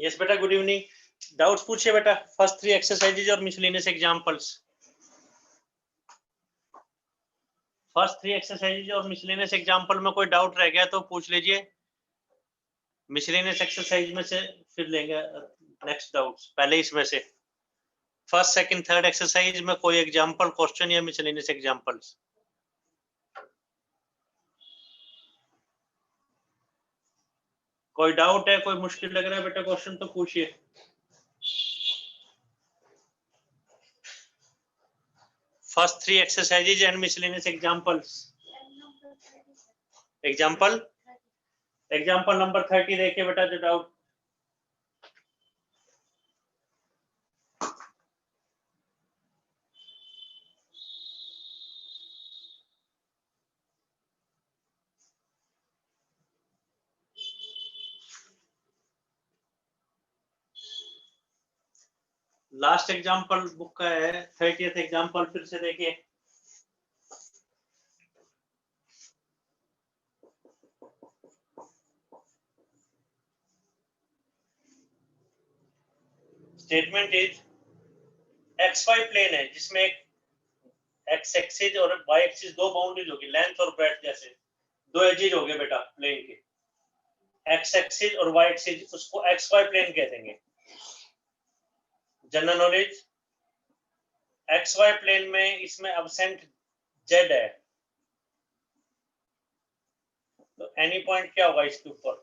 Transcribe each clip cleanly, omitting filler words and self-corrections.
Yes बेटा, good evening. Doubts पूछिए बेटा, फर्स्ट 3 एक्सरसाइजेज और मिसलेनियस एग्जांपल्स। फर्स्ट 3 एक्सरसाइजेज और मिसलेनियस एग्जांपल में कोई डाउट रह गया तो पूछ लीजिए। मिसलेनियस एक्सरसाइज में से फिर लेंगे नेक्स्ट डाउट्स, पहले इसमें से फर्स्ट सेकंड थर्ड एक्सरसाइज में कोई एग्जांपल क्वेश्चन या मिसलेनियस एग्जांपल्स। कोई डाउट है, कोई मुश्किल लग रहा है बेटा क्वेश्चन तो पूछिए। First 3 exercises and miscellaneous examples. Example number 30 देखिए बेटा जो डाउट। लास्ट एग्जाम्पल बुक का है, 30th एग्जाम्पल फिर से देखिए। स्टेटमेंट इज XY प्लेन है जिसमें एक एक्स एक्सिस और वाई एक्सिस दो बाउंड्रीज होगी, लेंथ और ब्रेड्थ जैसे दो एजेस हो गए बेटा प्लेन के, एक्स एक्सिस और वाई एक्सिस, उसको XY प्लेन कह देंगे। जनरल नॉलेज, XY प्लेन में इसमें एब्सेंट Z है, तो एनी पॉइंट क्या होगा इसके ऊपर?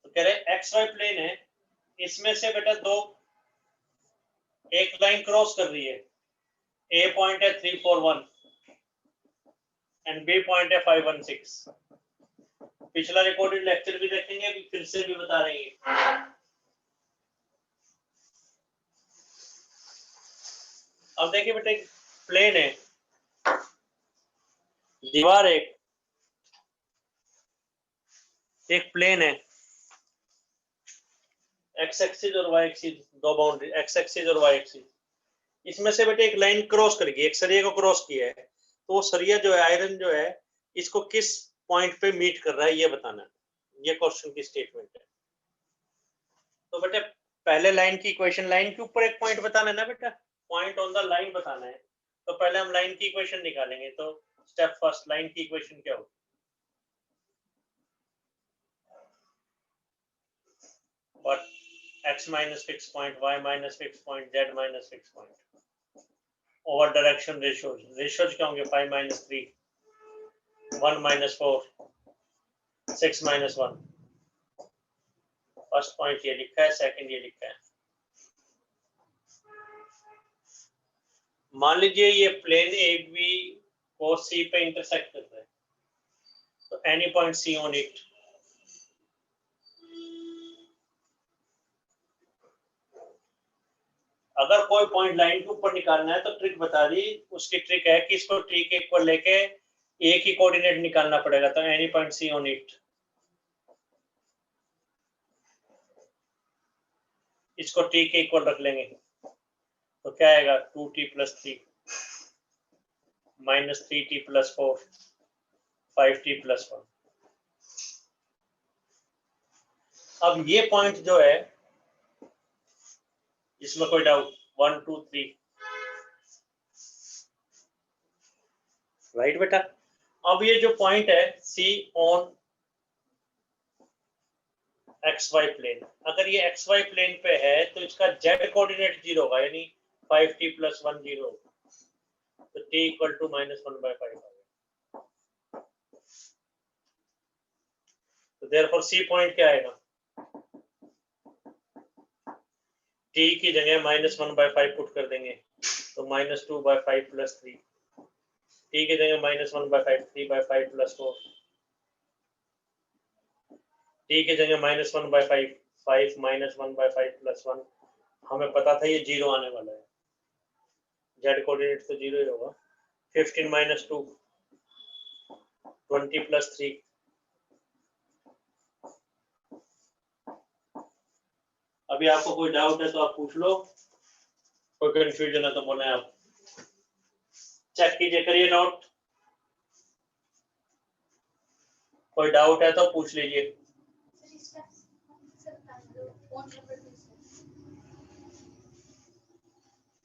तो कह रहे XY प्लेन है, इसमें से बेटा दो, एक लाइन क्रॉस कर रही है, A पॉइंट है 341 एंड B पॉइंट है 516। पिछला रिकॉर्डेड लेक्चर भी देखेंगे, अभी फिर से भी बता रहे हैं। अब देखिए बेटे, प्लेन है, दीवार एक प्लेन है, एक्स एक्सिस और वाई एक्सिस दो बाउंड्री, एक्स एक्सिस और वाई एक्सिस, इसमें से बेटे एक लाइन क्रॉस करेगी, एक सरिया को क्रॉस किया है, तो वो सरिया जो है, आयरन जो है, इसको किस पॉइंट पे मीट कर रहा है ये बताना है। ये क्वेश्चन की स्टेटमेंट है। तो बेटे पहले लाइन की इक्वेशन, लाइन के ऊपर एक पॉइंट बताना है ना बेटा, पॉइंट ऑन द लाइन बताना है, तो पहले हम लाइन की इक्वेशन निकालेंगे। तो स्टेप फर्स्ट, लाइन की इक्वेशन क्या होगी? But x minus fixed point, y minus fixed point, z minus fixed point over direction ratios. Ratios क्या होंगे? 5 minus 3, 1 minus 4, 6 minus 1. First point ये लिखा है, सेकंड ये लिखा है। मान लीजिए ये प्लेन ए बी को सी पे इंटरसेक्ट कर रहा है, तो any point C on it, अगर कोई पॉइंट लाइन के ऊपर निकालना है तो ट्रिक बता दी। उसकी ट्रिक है कि इसको टी के इक्वल लेके एक ही कोऑर्डिनेट निकालना पड़ेगा, तो any point C on it, इसको टी के इक्वल रख लेंगे, तो क्या आएगा? 2t + 3 - 3t + 4, 5t + 1। अब ये पॉइंट जो है, इसमें कोई डाउट? 1 2 3 राइट बेटा। अब ये जो पॉइंट है C ऑन XY प्लेन, अगर ये XY प्लेन पे है तो इसका Z कोऑर्डिनेट 0 होगा, यानी 5t + 1 0 होगा, तो t = -1/5 आएगा। तो देयरफॉर C पॉइंट क्या आएगा? t की जगह -1/5 पुट कर देंगे, तो -2/5 + 3, t की जगह -1/5, 3/5 + 4, t की जगह -1/5, 5 -1/5 + 1। हमें पता था ये 0 आने वाला है, z कोऑर्डिनेट तो 0 ही होगा। 15 - 2, 20 + 3, अभी आपको कोई डाउट है तो आप पूछ लो, कोई कंफ्यूजन है तो बोले आप। चेक कीजिए, करिए नोट। कोई डाउट है तो पूछ लीजिए।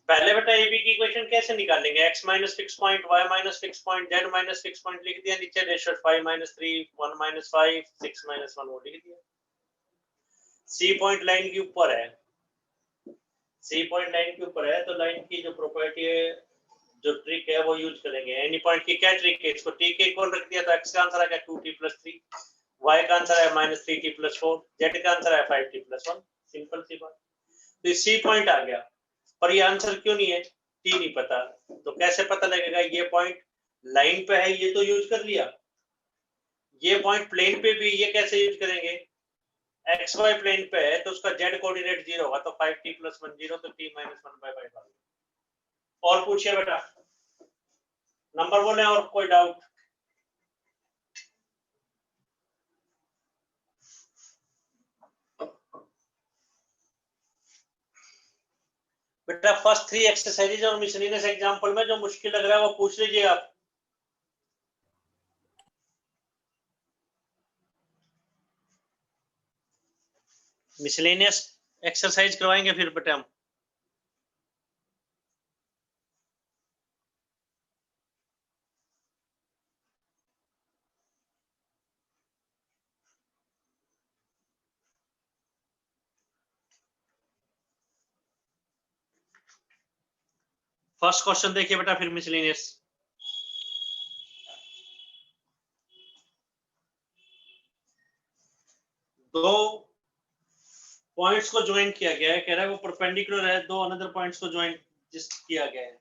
पहले बेटा एबी की इक्वेशन कैसे निकालेंगे? x minus fix point, y minus fix point, z minus fix point लिख दिया, नीचे रेशियो 5 माइनस 3, 1 माइनस 5, 6 माइनस 1 वो लिख दिया। सी पॉइंट लाइन के ऊपर है, सी पॉइंट लाइन के ऊपर है, तो लाइन की जो प्रॉपर्टी है, जो ट्रिक है वो यूज करेंगे। एनी पॉइंट की क्या ट्रिक है? इसको t के इक्वल रख दिया तो x का आंसर आ गया 2t + 3, y का आंसर है -3t + 4, z का आंसर है 5t + 1। सिंपल सी बात। तो सी पॉइंट आ गया, पर ये आंसर क्यों नहीं है? टी नहीं पता, तो कैसे पता लगेगा? ये पॉइंट लाइन पे है, ये तो यूज कर लिया। ये पॉइंट प्लेन पे भी, ये कैसे यूज करेंगे? एक्स वाई प्लेन पे है तो उसका जेड कोऑर्डिनेट 0 होगा, तो 5t + 1 0, तो t - 1/5। और पूछिए बेटा, नंबर बोले और कोई डाउट? बेटा फर्स्ट 3 एक्सरसाइजेज और मिसलेनियस एग्जांपल में जो मुश्किल लग रहा है वो पूछ लीजिए आप। मिसलेनियस एक्सरसाइज करवाएंगे फिर बेटा हम। फर्स्ट क्वेश्चन देखिए बेटा, फिर मिसलेनियस। दो पॉइंट्स को ज्वाइन किया गया है, कह रहा है वो परपेंडिकुलर है, दो अनदर पॉइंट्स को ज्वाइन जिस किया गया है।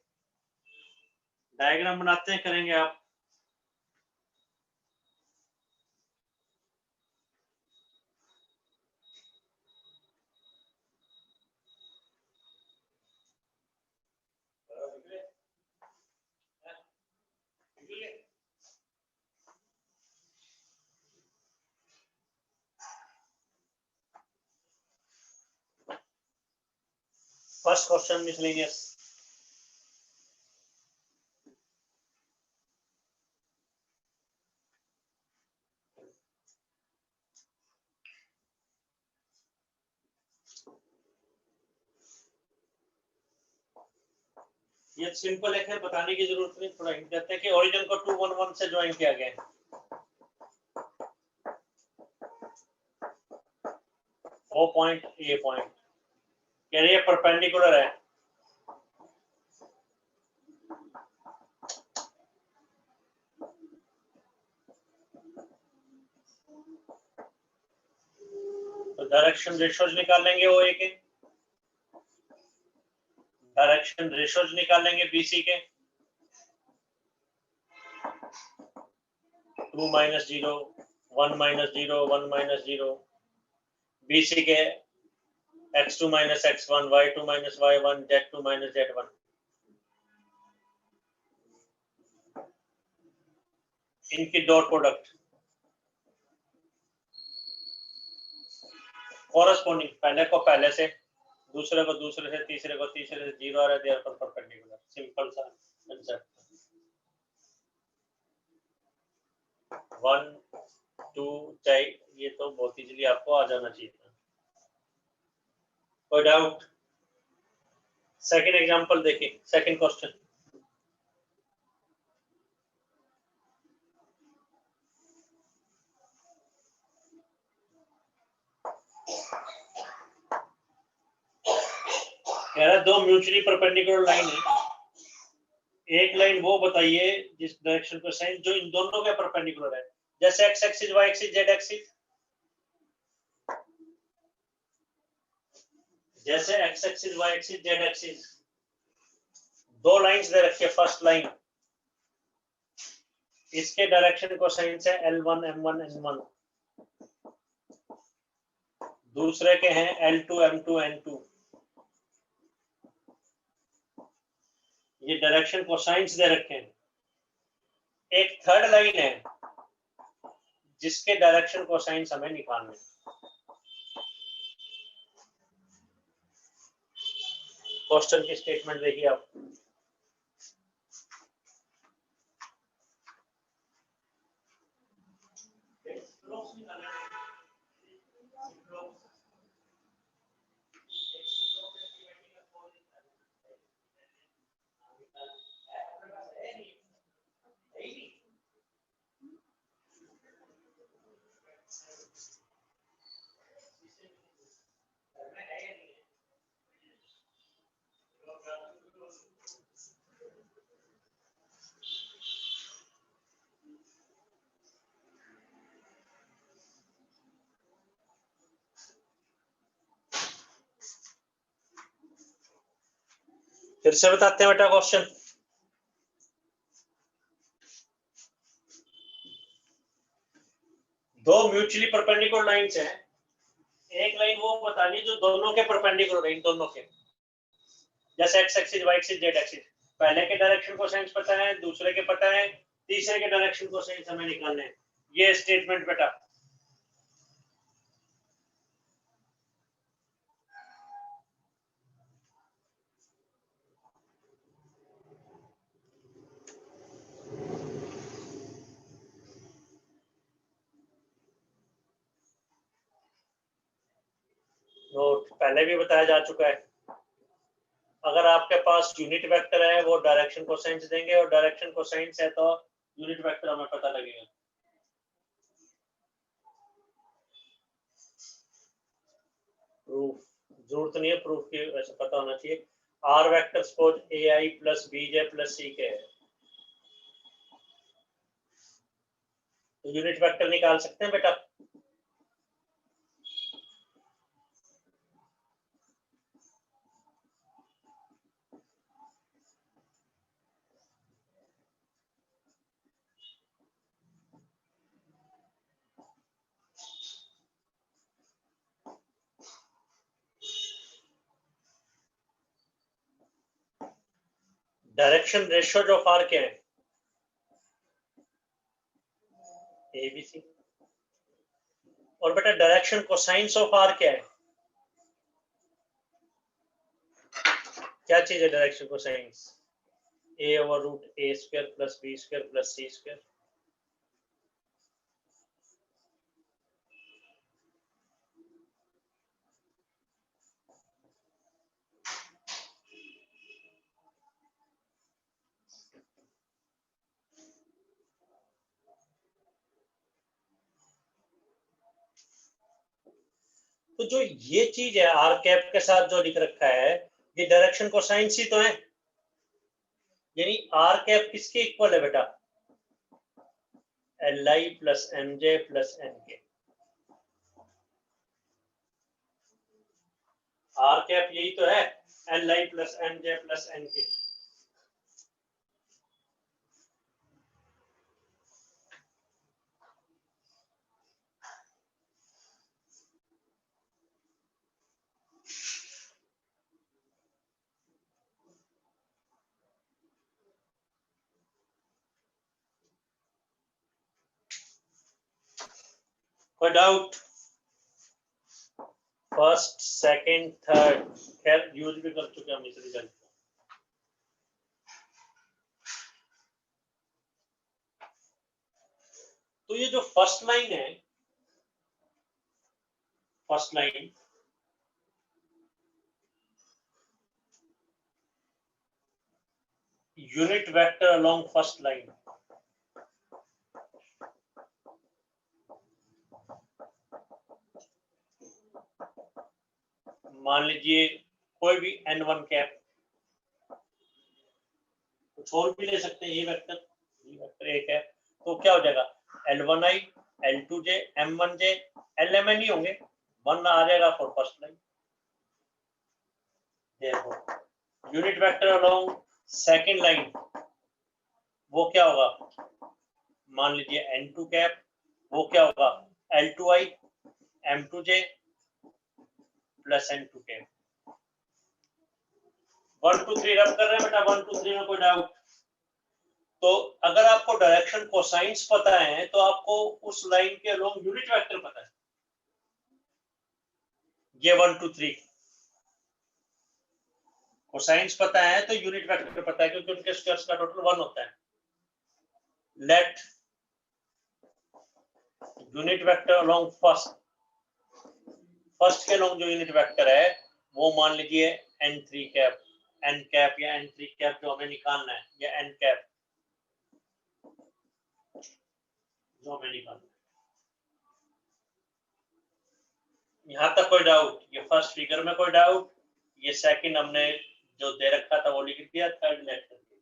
डायग्राम बनाते हैं, करेंगे आप। First question miscellaneous. ये सिंपल है, बताने की जरूरत नहीं, थोड़ा हिंट देते हैं कि ओरिजिन को 2 1 1 से ज्वाइन किया गया है। वो पॉइंट, ये पॉइंट कह रही है परपेंडिकुलर है। तो डायरेक्शन रेशियोज निकाल लेंगे, वो एक डायरेक्शन रेशियोज निकाल लेंगे बीसी के। 2 - 0, 1 - 0, 1 - 0, बीसी के x2 - x1, y2 - y1, z2 - z1। इनकी डॉट प्रोडक्ट कॉरस्पॉन्डिंग, पहले को पहले से, दूसरे को दूसरे से, तीसरे को तीसरे से, 0 आ रहा है, देयरफॉर परपेंडिकुलर। सिंपल सा कंसेप्ट। 1 2 चाहिए, ये तो बहुत इजीली आपको आ जाना चाहिए था। कोई डाउट? सेकंड एग्जांपल देखिए, सेकंड क्वेश्चन। कह रहा दो म्यूचुअली परपेंडिकुलर लाइन है, एक लाइन वो बताइए जिस डायरेक्शन को साइन जो इन दोनों के परपेंडिकुलर है, जैसे x axis, y axis, z axis. जैसे x axis, y axis, z axis, दो लाइंस दे रखी है। फर्स्ट लाइन, इसके डायरेक्शन को साइन से L1 M1 N1, दूसरे के हैं L2 M2 N2। ये डायरेक्शन कोसाइंस दे रखे हैं। एक थर्ड लाइन है जिसके डायरेक्शन कोसाइंस हमें निकालने हैं। क्वेश्चन की स्टेटमेंट देखिए आप। फिर से बताते हैं बेटा क्वेश्चन। दो म्यूचुअली परपेंडिकुलर लाइंस हैं, एक लाइन वो बतानी जो दोनों के परपेंडिकुलर है, इन दोनों के, जैसे X axis, Y axis, Z axis. पहले के डायरेक्शन को साइंस पता है, दूसरे के पता है, तीसरे के डायरेक्शन को साइंस हमें निकालना है। ये स्टेटमेंट बेटा। नोट पहले भी बताया जा चुका है, अगर आपके पास यूनिट वेक्टर है वो डायरेक्शन को साइंस देंगे, और डायरेक्शन को साइंस है तो यूनिट वेक्टर हमें पता लगेगा। प्रूफ जरूरत नहीं है, प्रूफ की वैसे पता होना चाहिए। R vector suppose A I plus B J plus C K है, तो यूनिट वेक्टर निकाल सकते हैं बेटा। डायरेक्शन रेशियोज ऑफ आर क्या है? A B C. और बेटा डायरेक्शन कोसाइंस ऑफ आर क्या है? क्या चीज है direction cosines? A over root A square plus B square plus C square. तो जो ये चीज है आर कैप के साथ जो लिख रखा है, ये डायरेक्शन कोसाइंस ही तो है, यानी आर कैप किसके इक्वल है बेटा? L I plus M J plus N K. R cap यही तो है, L I plus M J plus N K. कोई डाउट? फर्स्ट सेकंड थर्ड खैर यूज भी कर चुके हम इस रिजल्ट को। तो ये जो फर्स्ट लाइन है, first line unit vector along first line, मान लीजिए कोई भी n1 कैप, कुछ और भी ले सकते हैं, ये वेक्टर एक है, तो क्या हो जाएगा? L1i L2j M1j LMN ही होंगे, 1 आ जाएगा फॉर फर्स्ट लाइन। देखो unit vector along second line वो क्या होगा? मान लीजिए N2 कैप, वो क्या होगा? L2i M2j plus N2 cap. 1 2 3 रब कर रहे हैं बेटा, 1 2 3 में कोई डाउट? तो अगर आपको डायरेक्शन कोसाइंस पता है तो आपको उस लाइन के अलोंग यूनिट वेक्टर पता है। ये 1 2 3 कोसाइंस पता है तो यूनिट वेक्टर पता है, क्योंकि उनके स्क्वायर्स का टोटल 1 होता है। Let unit vector along first के अलोंग जो यूनिट वेक्टर है वो मान लीजिए n3 कैप, n कैप या n3 कैप जो हमें निकालना है, या n कैप जो हमें निकालना है। यहां तक कोई डाउट? ये फर्स्ट फिगर में कोई डाउट? ये सेकंड हमने जो दे रखा था वो लिख दिया, थर्ड लेट कर दिया,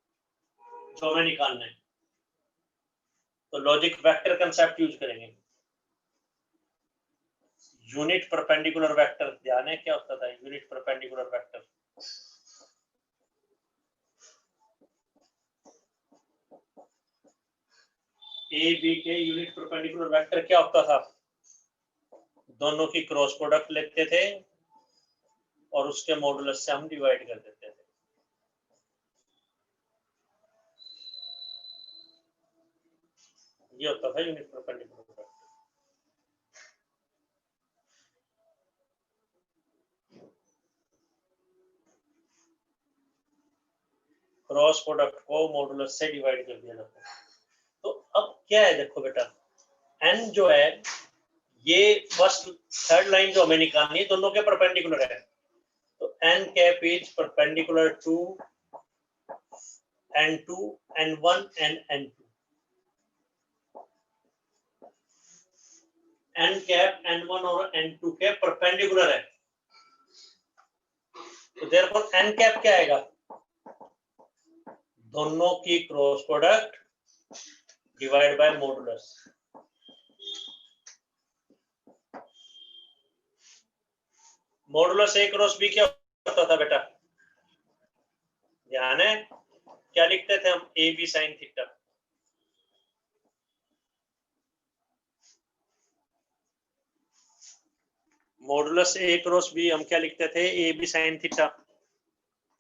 जो हमें निकालना है। तो लॉजिक वेक्टर कंसेप्ट यूज करेंगे। यूनिट परपेंडिकुलर वेक्टर, ध्यान है क्या होता था unit perpendicular vector? A B के यूनिट परपेंडिकुलर वेक्टर क्या होता था, दोनों की क्रॉस प्रोडक्ट लेते थे और उसके मॉडुलस से हम डिवाइड कर देते थे। ये होता था unit perpendicular vector. Cross product को मॉडुलस से डिवाइड कर दिया जाता है। तो अब क्या है, देखो बेटा, n जो है ये फर्स्ट थर्ड लाइन जो हमें निकालनी है दोनों के परपेंडिकुलर है, तो n cap is perpendicular to n2 n1 and n2, n cap n1 और n2 के परपेंडिकुलर है, तो देयरफॉर n कैप क्या आएगा, दोनों की cross product divide by modulus. Modulus A cross B क्या होता था बेटा, ध्यान है, क्या लिखते थे हम, A B sine theta. Modulus A cross B हम क्या लिखते थे, ए बी साइन थीटा।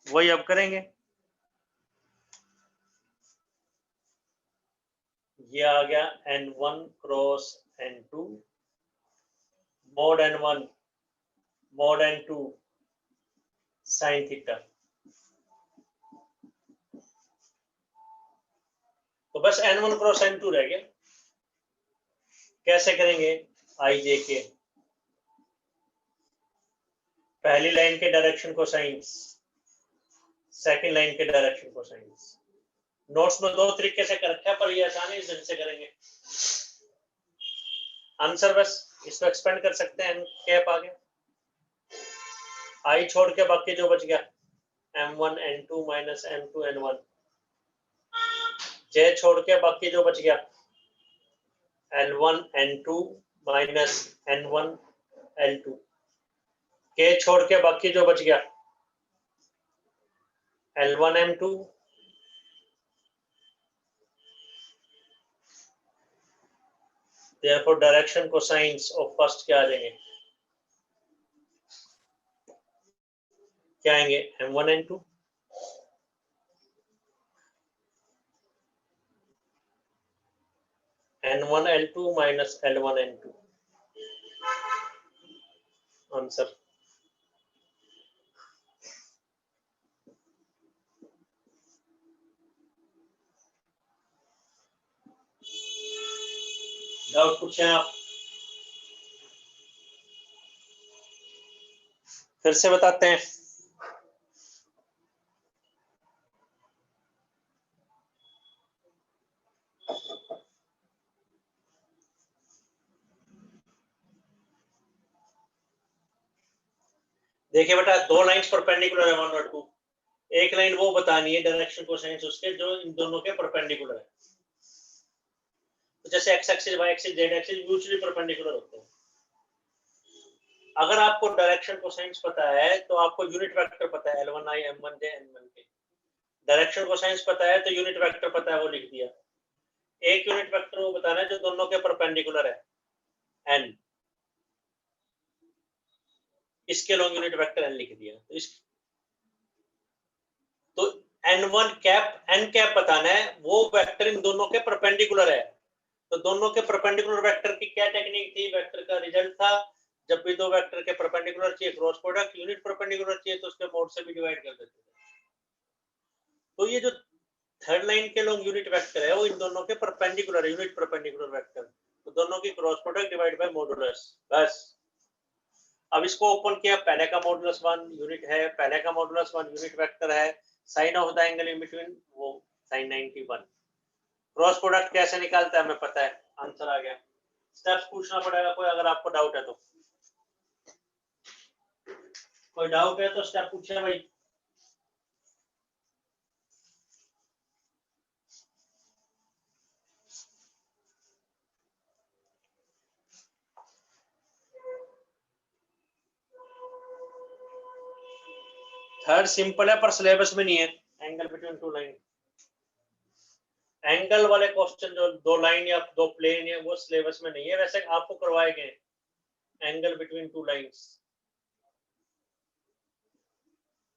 वही अब करेंगे, ये आ गया n1 cross n2 mod n1 mod n2 sine theta. तो बस n1 क्रॉस n2 रह गया। कैसे करेंगे, आई जे के पहली लाइन के डायरेक्शन को साइंस, सेकंड लाइन के डायरेक्शन को साइंस। नोट्स में दो तरीके से कर रखा है, पर ये आसानी से करेंगे आंसर, बस इसको एक्सपेंड कर सकते हैं। कैप आ गया, आई छोड़ के बाकी जो बच गया m1 n2 minus m2 n1, जे छोड़ के बाकी जो बच गया l1 n2 minus n1 l2, के छोड़ के बाकी जो बच गया l1 m2 therefore direction cosines of first क्या आ जाएंगे, क्या आएंगे m1 n2 n1 l2 minus l1 n2, answer. Doubt पूछें आप, फिर से बताते हैं। देखिए बेटा, दो लाइंस परपेंडिकुलर है 1 और 2, एक लाइन वो बतानी है डायरेक्शन कोसाइंस उसके जो इन दोनों के परपेंडिकुलर है। तो जैसे x axis y axis z axis mutually perpendicular होते हैं। अगर आपको डायरेक्शन कोसाइंस पता है तो आपको यूनिट वेक्टर पता है l1i m1j n1 के, डायरेक्शन कोसाइंस पता है तो यूनिट वेक्टर पता है, वो लिख दिया। एक यूनिट वेक्टर वो बताना है जो दोनों के परपेंडिकुलर है n, इसके लॉन्ग यूनिट वेक्टर n लिख दिया। तो n1 कैप n कैप बताना है, वो वेक्टर इन दोनों के परपेंडिकुलर है। तो दोनों के परपेंडिकुलर वेक्टर की क्या टेक्निक थी, वेक्टर का रिजल्ट था जब भी दो वेक्टर के परपेंडिकुलर चाहिए क्रॉस प्रोडक्ट, यूनिट परपेंडिकुलर चाहिए तो उसके मोड से भी डिवाइड कर देते थे। तो ये जो थर्ड लाइन के लोग यूनिट वेक्टर है वो इन दोनों के परपेंडिकुलर है, यूनिट परपेंडिकुलर वेक्टर, तो दोनों की cross product divide by modulus, बस। अब इसको ओपन किया, पहले का मॉडुलस 1 यूनिट है, पहले का मॉडुलस 1 यूनिट वेक्टर है, sine of the angle in between वो sin 91। क्रॉस प्रोडक्ट कैसे निकालता है हमें पता है, आंसर आ गया। स्टेप्स पूछना पड़ेगा कोई, अगर आपको डाउट है तो, कोई डाउट है तो स्टेप पूछे भाई। थर्ड सिंपल है पर सिलेबस में नहीं है, angle between two line. Angle वाले क्वेश्चन जो दो लाइन या दो प्लेन है वो सिलेबस में नहीं है, वैसे आपको करवाए गए एंगल बिटवीन टू लाइंस,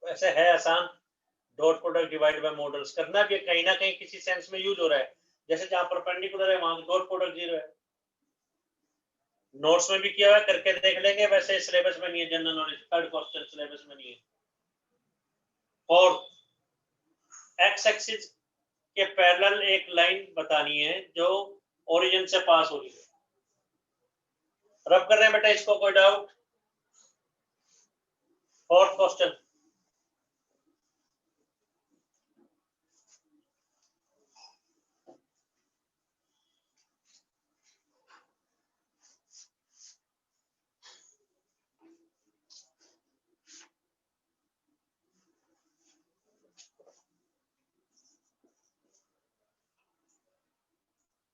वैसे है आसान। Dot product divide bye models करना भी कहीं ना कहीं किसी सेंस में यूज हो रहा है, जैसे जहां परपेंडिकुलर है वहां डॉट प्रोडक्ट 0 है। नोट्स में भी किया हुआ है, करके देख लेंगे, वैसे सिलेबस में नहीं है। General knowledge third question syllabus में नहीं है। और एक्स एक्सिस के पैरेलल एक लाइन बतानी है जो ओरिजिन से पास हो रही है। रब कर रहे हैं बेटा इसको, कोई doubt? Fourth question,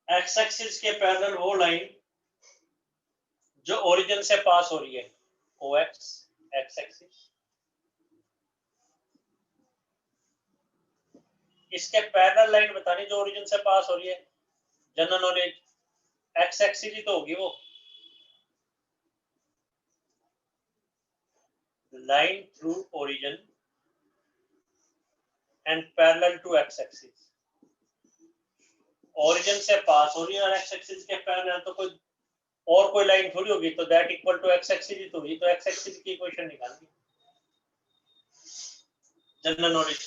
X axis के पैरेलल वो लाइन जो ओरिजिन से पास हो रही है, ओ एक्स एक्स एक्सिस, इसके पैरेलल लाइन बतानी जो ओरिजिन से पास हो रही है। जनरल नॉलेज एक्स एक्सिस ही तो होगी वो, line through origin and parallel to X axis. Origin से पास हो रही है और एक्स एक्सिस के पैरेलल, तो कोई और कोई लाइन थोड़ी होगी, तो that equal to X axis ही तो होगी, तो एक्स एक्सिस की इक्वेशन निकालनी। जनरल नॉलेज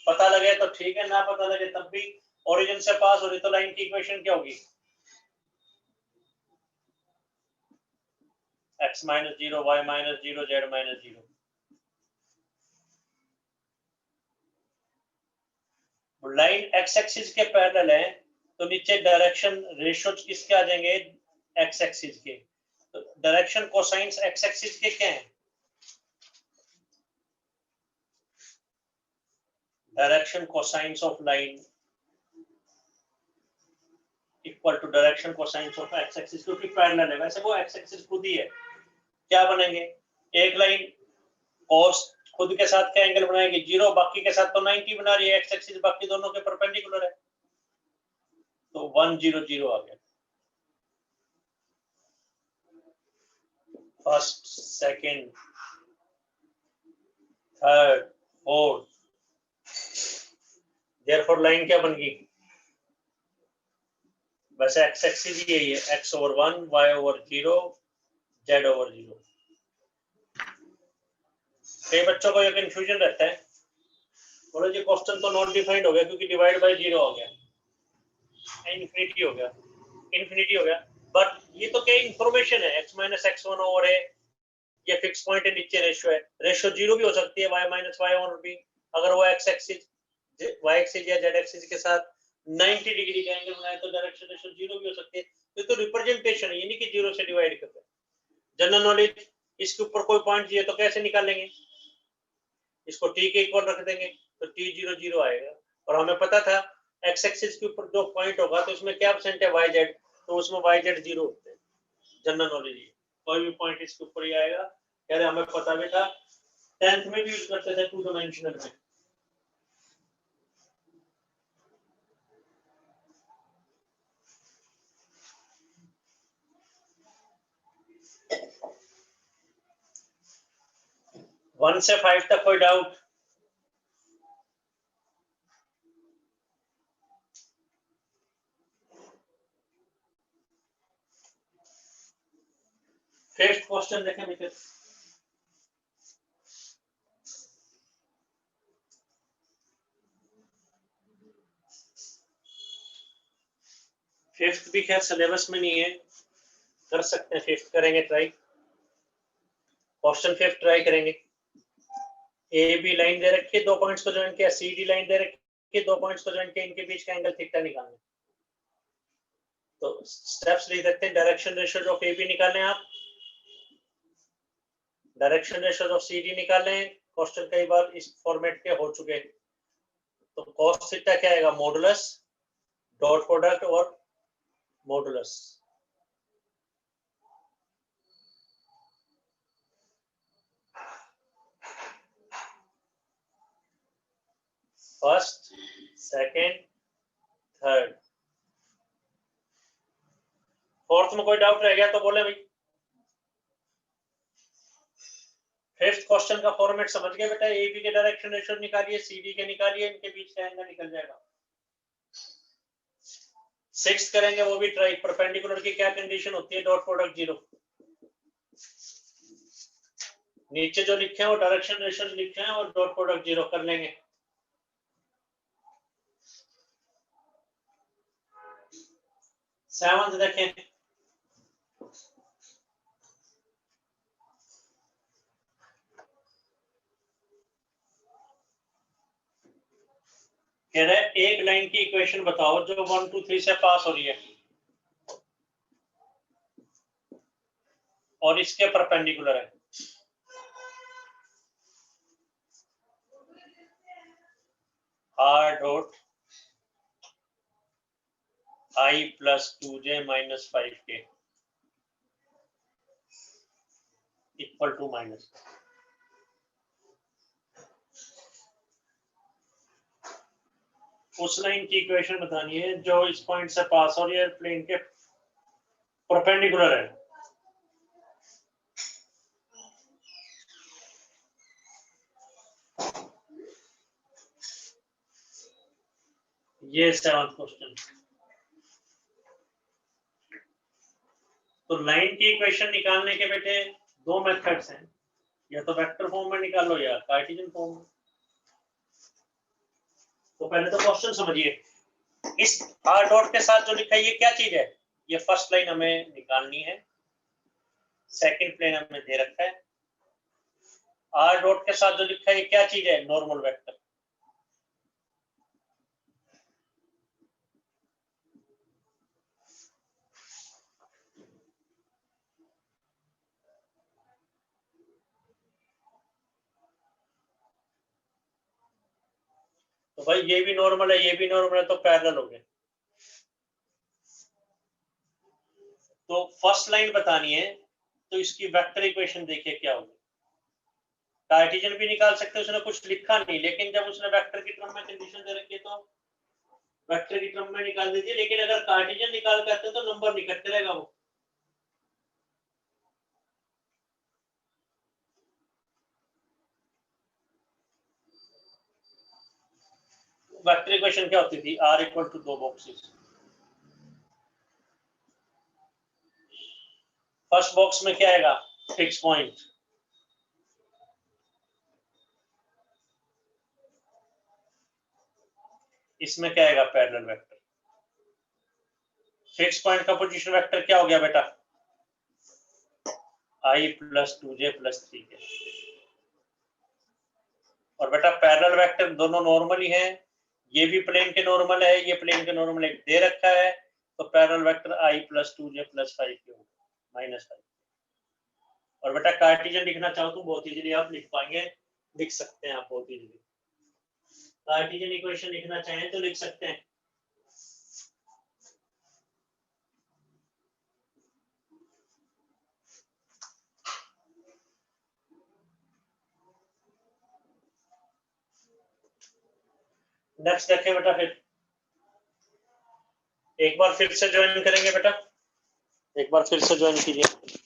पता लगे तो ठीक है, ना पता लगे तब भी ओरिजिन से पास हो रही तो लाइन की इक्वेशन क्या होगी? x minus 0, y minus 0, z minus 0। Line x axis के पैरेलल है तो नीचे डायरेक्शन रेशियो किसके आ जाएंगे? एक्स एक्सिस के। तो डायरेक्शन कोसाइंस एक्स एक्सिस के क्या है? Direction cosines of line equal to direction cosines of X axis, क्योंकि पैरेलल है। वैसे वो एक्स एक्सिस खुद ही है। क्या बनेंगे? एक लाइन cos खुद के साथ क्या एंगल बनाएगी? 0, बाकी के साथ तो 90 बना रही है एक्स एक्सिस, बाकी दोनों के परपेंडिकुलर है, तो 1 0 0 आ गया। First, second, third, fourth, therefore line क्या बन गई? वैसे एक्स एक्सिस ही यही है, x over 1, y over 0, z over 0। कई बच्चों को ये कंफ्यूजन रहता है, बोलो जी क्वेश्चन तो नॉट डिफाइंड हो गया क्योंकि डिवाइड बाय 0 हो गया, इन्फिनिटी हो गया, इन्फिनिटी हो गया। बट ये तो क्या इंफॉर्मेशन है, x माइनस x1 ओवर है, ये फिक्स पॉइंट है, नीचे रेशियो है, रेशियो 0 भी हो सकती है, y minus y over b, अगर वो x एक्सिस y एक्सिस या z एक्सिस के साथ 90 डिग्री का एंगल बनाए तो डायरेक्शन रेशियो 0 भी हो सकती है। तो रिप्रेजेंटेशन है, ये नहीं कि 0 से डिवाइड करते हैं। जनरल नॉलेज इसके ऊपर कोई पॉइंट चाहिए तो कैसे निकालेंगे? इसको t के इक्वल रख देंगे तो t 0 0 आएगा, और हमें पता था x एक्सिस के ऊपर जो पॉइंट होगा तो उसमें क्या परसेंट है? yz, तो उसमें yz 0 होते हैं। जनरल नॉलेज कोई भी पॉइंट इसके ऊपर ही आएगा। कह रहे हमें पता भी था, 10th में भी यूज करते थे 2 डायमेंशनल में। वन से 5 तक कोई डाउट? फिफ्थ क्वेश्चन देखें बेटे। फिफ्थ भी खैर सिलेबस में नहीं है, कर सकते हैं, फिफ्थ करेंगे ट्राई। क्वेश्चन फिफ्थ ट्राई करेंगे। ए बी लाइन दे रखी है, 2 पॉइंट्स को ज्वाइन किया, सी डी लाइन दे रखी है, 2 पॉइंट्स को ज्वाइन किया, इनके बीच का एंगल थीटा निकालना। तो स्टेप्स लिख देते हैं। Direction ratio of A B निकालें आप, direction ratio of C D निकालें। क्वेश्चन कई बार इस फॉर्मेट के हो चुके हैं। तो कॉस थीटा क्या आएगा? मॉडुलस डॉट प्रोडक्ट और modulus. First, second, third. Fourth में कोई डाउट रह गया तो बोले भाई। फिफ्थ क्वेश्चन का फॉर्मेट समझ गए बेटा? ए बी के डायरेक्शन रेशियो निकालिए, सी डी के निकालिए, इनके बीच का एंगल निकल जाएगा। सिक्स्थ करेंगे वो भी ट्राई, परपेंडिकुलर की क्या कंडीशन होती है? Dot product zero. नीचे जो लिखे हैं वो डायरेक्शन रेशियो लिखे हैं और डॉट प्रोडक्ट जीरो कर लेंगे। सेवंथ देखें, कह रहे हैं एक लाइन की इक्वेशन बताओ जो 1 2 3 से पास हो रही है और इसके परपेंडिकुलर है। R dot I plus 2j minus 5k equal to minus. उस लाइन की इक्वेशन बतानी है जो इस पॉइंट से पास हो रही है, प्लेन के परपेंडिकुलर है। ये सेवंथ क्वेश्चन। तो लाइन की इक्वेशन निकालने के बेटे दो मेथड्स हैं, या तो वेक्टर फॉर्म में निकालो या कार्टेशियन फॉर्म में। तो पहले तो क्वेश्चन समझिए। इस आर डॉट के साथ जो लिखा है ये क्या चीज है? ये फर्स्ट लाइन हमें निकालनी है, सेकंड प्लेन हमें दे रखा है। आर डॉट के साथ जो लिखा है ये क्या चीज है? Normal vector. तो भाई ये भी नॉर्मल है, ये भी नॉर्मल है, तो पैरेलल हो गए। तो फर्स्ट लाइन बतानी है तो इसकी वेक्टर इक्वेशन देखिए क्या होगी। कार्टेशियन भी निकाल सकते हैं, उसने कुछ लिखा नहीं, लेकिन जब उसने वेक्टर की टर्म में कंडीशन दे रखी है तो वेक्टर की टर्म में निकाल दीजिए। लेकिन अगर कार्टेशियन निकाल के आते तो नंबर निकलते रहेगा वो। वेक्टर इक्वेशन क्या होती थी? आर इक्वल टू दो बॉक्सेस। फर्स्ट बॉक्स में क्या आएगा? Fix point. इसमें क्या आएगा? Parallel vector. फिक्स पॉइंट का पोजीशन वेक्टर क्या हो गया बेटा? i plus 2j plus 3k। और बेटा पैरेलल वेक्टर दोनों नॉर्मल ही है, ये भी प्लेन के नॉर्मल है, ये प्लेन के नॉर्मल एक दे रखा है, तो parallel vector i plus 2j plus 5k minus 5। और बेटा कार्टेशियन लिखना चाहो तो बहुत इजीली आप लिख पाएंगे, लिख सकते हैं आप बहुत इजीली। कार्टेशियन इक्वेशन लिखना चाहें तो लिख सकते हैं। नेक्स्ट देखें बेटा, फिर एक बार फिर से ज्वाइन करेंगे बेटा, एक बार फिर से ज्वाइन कीजिए।